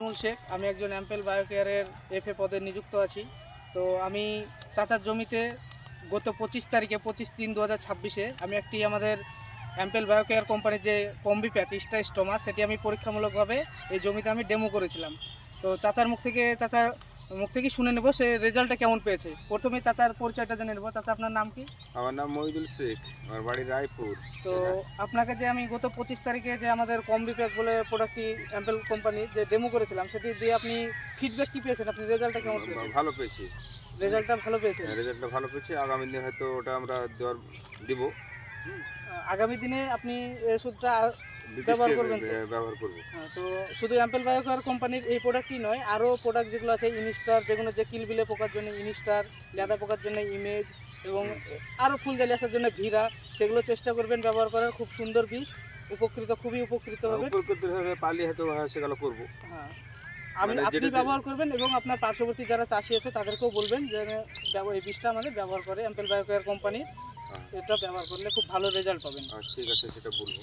মূল শেখ, আমি একজন অ্যাম্পেল বায়োকেয়ারের এফএ পদে নিযুক্ত আছি। তো আমি চাচার জমিতে গত 25 তারিখে 25/3/2026 আমি একটি আমাদের অ্যাম্পেল বায়োকেয়ার কোম্পানির যে কম্বি প্যাক স্টোমা সেটি আমি পরীক্ষামূলকভাবে এই জমিতে আমি ডেমো করেছিলাম। তো চাচার মুখ থেকেই শুনে নেব সে রেজাল্টটা কেমন পেয়েছে। প্রথমে চাচার পরিচয়টা জেনে নেব। চাচা, আপনার নাম কি? আমার নাম মহিদুল শেখ, আমার বাড়ি রায়পুর। তো আপনাকে যে আমি গত 25 তারিখে যে আমাদের কম্বি প্যাক বলে প্রোডাক্টটি অ্যাম্পেল কোম্পানির যে ডেমো করেছিলাম সেটি দিয়ে আপনি ফিডব্যাক কি পেয়েছেন? আপনি রেজাল্টটা কেমন পেয়েছেন? ভালো পেয়েছি, রেজাল্টটা ভালো পেয়েছেন। রেজাল্টটা ভালো পেয়েছি। আগামী দিনে হয়তো ওটা আমরা দিব। আগামী দিনে আপনি এই ওষুধটা ব্যবহার করবেন তো? ব্যবহার করব। তো শুধু অ্যাম্পেল বায়োকেয়ার কোম্পানির এই প্রোডাক্টই নয়, আরও প্রোডাক্ট যেগুলো আছে ইনস্টার, যেগুলো যে কিলবিলে পোকার জন্য ইনস্টার, লেদা পোকার জন্য ইমেজ এবং আরও ফুলজালি আসার জন্য ভিরা, সেগুলো চেষ্টা করবেন ব্যবহার করার। খুব সুন্দর বীজ, খুবই উপকৃত হবে। উপকৃত হয়ে পালি হয়তো সেগুলো করবো। হ্যাঁ, মানে আপনি ব্যবহার করবেন এবং আপনার পার্শ্ববর্তী যারা চাষি আছে তাদেরকেও বলবেন যে এই বীজটা আমাদের ব্যবহার করে অ্যাম্পেল বায়োকেয়ার কোম্পানির, এটা ব্যবহার করলে খুব ভালো রেজাল্ট পাবেন। ঠিক আছে, সেটা বলবো।